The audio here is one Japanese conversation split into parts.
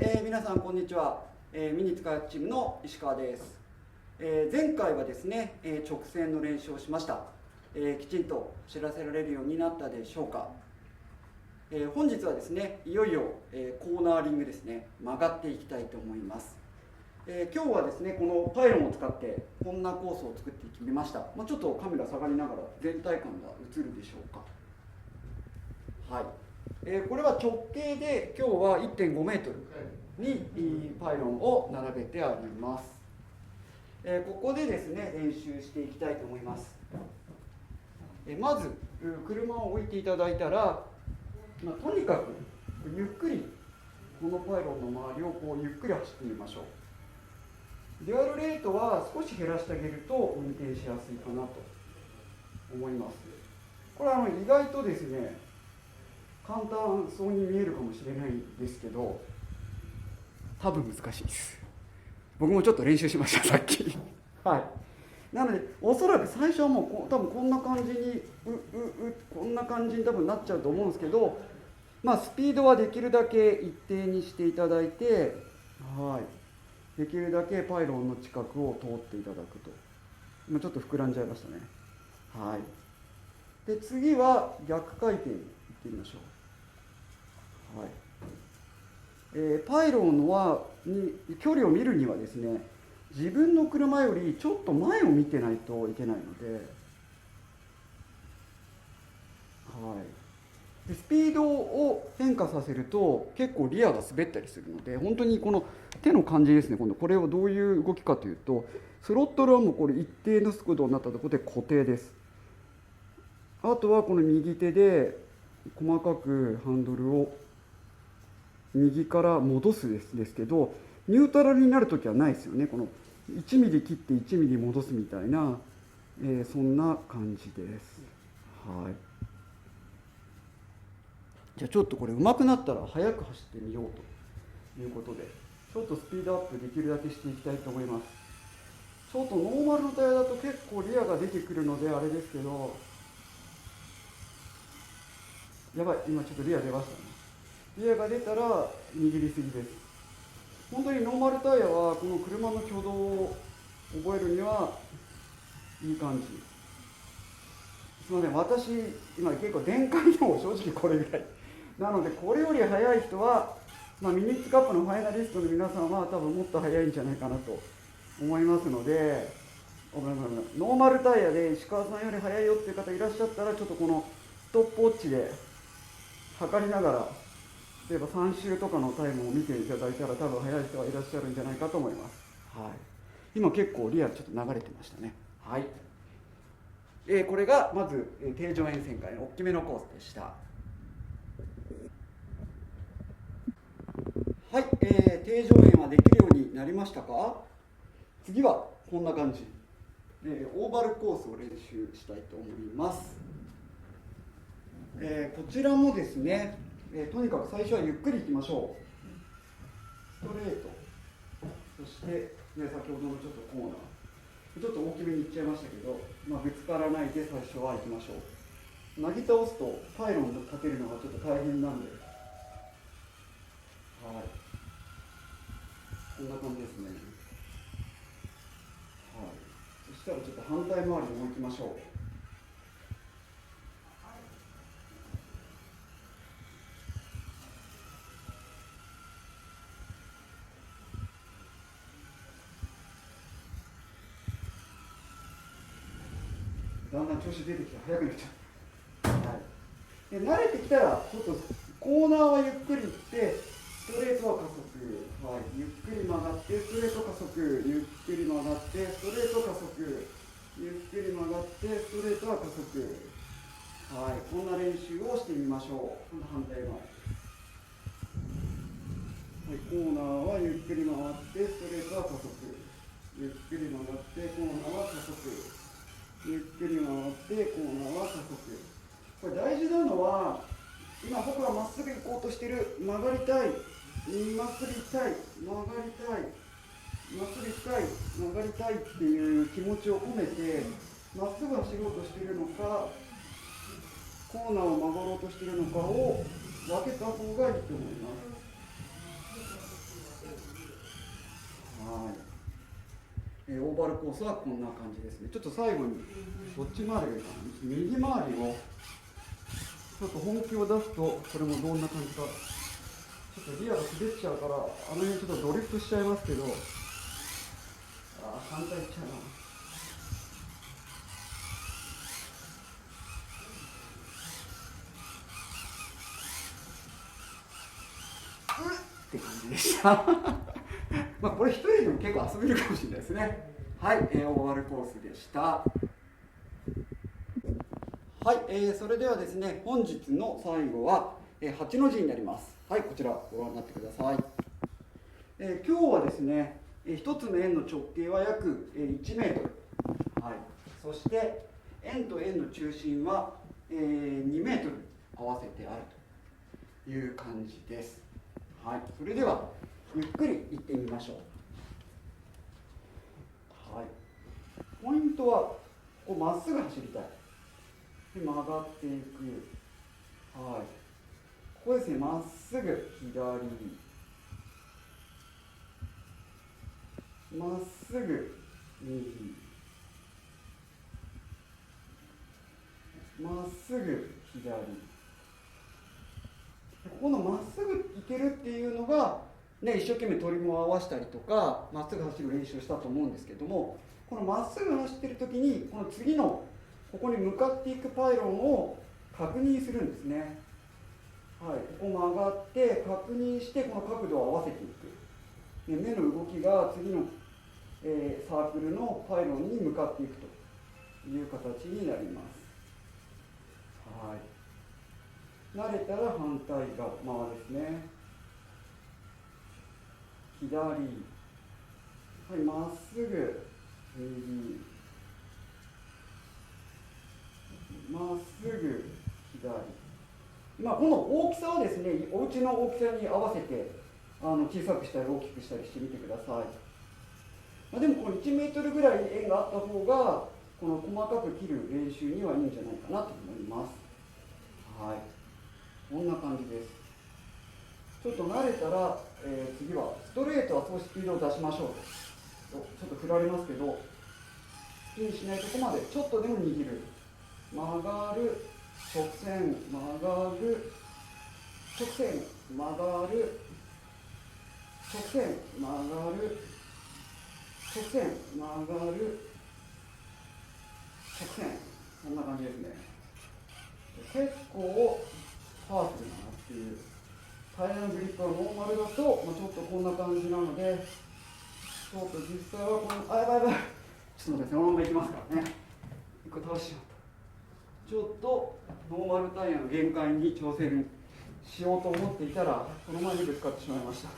皆さんこんにちは、ミニツカチームの石川です。前回はですね、直線の練習をしました。きちんと知らせられるようになったでしょうか。本日はですね、いよいよ、コーナーリングですね、曲がっていきたいと思います。今日はですね、このパイロンを使ってこんなコースを作ってみました。ちょっとカメラ下がりながら全体感が映るでしょうか。はい。これは直径で今日は 1.5 メートルにパイロンを並べてあります。ここでですね、練習していきたいと思います。まず車を置いていただいたら、とにかくゆっくりこのパイロンの周りをゆっくり走ってみましょう。デュアルレートは少し減らしてあげると運転しやすいかなと思います。これは意外とですね、簡単そうに見えるかもしれないんですけど、多分難しいです。僕もちょっと練習しました、さっき。はい。なので、おそらく最初はもう多分こんな感じにこんな感じに多分なっちゃうと思うんですけど、スピードはできるだけ一定にしていただいて、はい、できるだけパイロンの近くを通っていただくと。今ちょっと膨らんじゃいましたね。はい。で、次は逆回転いってみましょう。はい。パイロンに距離を見るにはですね、自分の車よりちょっと前を見てないといけないので、はい、でスピードを変化させると結構リアが滑ったりするので、本当にこの手の感じですね。今度これをどういう動きかというと、スロットルはもうこれ一定の速度になったところで固定です。あとはこの右手で細かくハンドルを右から戻すですけど、ニュートラルになるときはないですよね。この1ミリ切って1ミリ戻すみたいな、そんな感じです。はい。じゃあちょっとこれ上手くなったら速く走ってみようということで、ちょっとスピードアップできるだけしていきたいと思います。ちょっとノーマルのタイヤだと結構リアが出てくるのであれですけど、やばい、今ちょっとリア出ましたね。リアが出たら握りすぎです。本当にノーマルタイヤはこの車の挙動を覚えるにはいい感じ。すみません、私今結構電解でも正直これぐらいなので、これより速い人は、ミニッツカップのファイナリストの皆さんは多分もっと速いんじゃないかなと思いますので、ノーマルタイヤで石川さんより速いよっていう方いらっしゃったら、ちょっとこのストップウォッチで測りながら、例えば3周とかのタイムを見ていただいたら多分速い人はいらっしゃるんじゃないかと思います。はい、今結構リアルちょっと流れてましたね。はい。これがまず定常沿線回の大きめのコースでした。はい、定常円はできるようになりましたか？次はこんな感じ、オーバルコースを練習したいと思います。こちらもですね、とにかく最初はゆっくりいきましょう。ストレート、そして、先ほどのちょっとコーナー、ちょっと大きめにいっちゃいましたけど、ぶつからないで最初は行きましょう。なぎ倒すとパイロンを立てるのがちょっと大変なんで、はい、こんな感じですね。はい、そしたらちょっと反対回りにも行きましょう。だんだん調子出てきて速くなっちゃう。はい、で慣れてきたらちょっとコーナーはゆっくり行って、ストレートは加速、はい、ゆっくり曲がってストレート加速、ゆっくり曲がってストレート加速、ゆっくり曲がってストレートは加速、はい、こんな練習をしてみましょう。今度反対回り、はい、コーナーはゆっくり回ってストレートは加速、ゆっくり曲がってコーナーは加速、ゆっくり回ってコーナーは加速。これ大事なのは、今僕はまっすぐ行こうとしている、曲がりたい、まっすぐ行きたい、曲がりたい、まっすぐ行きたい、曲がりたいっていう気持ちを込めて、まっすぐ走ろうとしているのか、コーナーを曲がろうとしているのかを分けた方がいいと思います。ーバルコースはこんな感じですね。ちょっと最後にどっち回りがいいかな、右回りをちょっと本気を出すと、これもどんな感じか、ちょっとリアが滑っちゃうから、あの辺ちょっとドリフトしちゃいますけど、反対いっちゃうな。って感じでしたまあこれ一人でも結構遊べるかもしれないですね。はい、オーバルコースでした。はい、それではですね、本日の最後は、8の字になります。はい、こちらご覧になってください。今日はですね、一つの円の直径は約1メートル、はい、そして円と円の中心は2メートル合わせてあるという感じです。はい、それではゆっくりいってみましょう。はい、ポイントはこうまっすぐ走りたい。で曲がっていく。はい、ここですね、まっすぐ左、まっすぐ右、まっすぐ左。ここのまっすぐ行けるっていうのが、ね、一生懸命トリムを合わせたりとかまっすぐ走る練習をしたと思うんですけども、このまっすぐ走ってる時にこの次のここに向かっていくパイロンを確認するんですね。はい、ここ曲がって確認してこの角度を合わせていく。目の動きが次の、サークルのパイロンに向かっていくという形になります。はい、慣れたら反対側ですね。左、はい、まっすぐ右、まっすぐ左。この大きさはですね、お家の大きさに合わせて小さくしたり大きくしたりしてみてください。でもこの1メートルぐらい円があった方がこの細かく切る練習にはいいんじゃないかなと思います。はい、こんな感じです。ちょっと慣れたら、次はストレートは少しスピードを出しましょうと。ちょっと振られますけど、スピンしないとこまでちょっとでも握る。曲がる、直線、曲がる、直線、曲がる、直線、曲がる、直線、曲がる、直線。こんな感じですね。結構パワフルだなっていう。タイヤのグリップはノーマルだと、ちょっとこんな感じなので、ちょっと実際はこの、やばい、ちょっと待って、そのままいきますからね。一個倒しちまった。ちょっとノーマルタイヤの限界に挑戦しようと思っていたら、その前にぶつかってしまいました。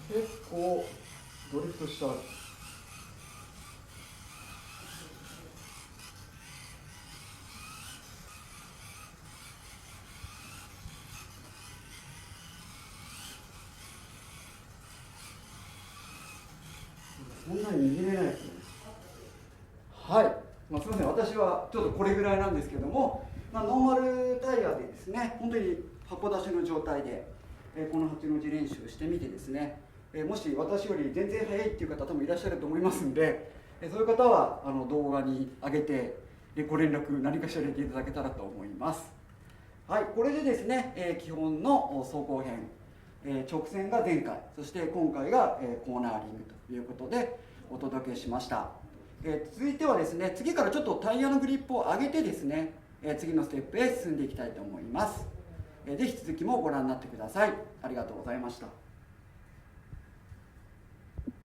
結構ドリフトした。そんなに握れないですね。はい、すみません、私はちょっとこれぐらいなんですけども、ノーマルタイヤでですね、本当に箱出しの状態で、この8の字練習をしてみてですね、もし私より全然速いっていう方多分いらっしゃると思いますんで、そういう方は動画に上げてご連絡何かしら入れていただけたらと思います。はい、これでですね、基本の走行編、直線が前回、そして今回が、コーナーリングということでお届けしました。続いてはですね、次からちょっとタイヤのグリップを上げてですね、次のステップへ進んでいきたいと思います。ぜひ続きもご覧になってください。ありがとうございました。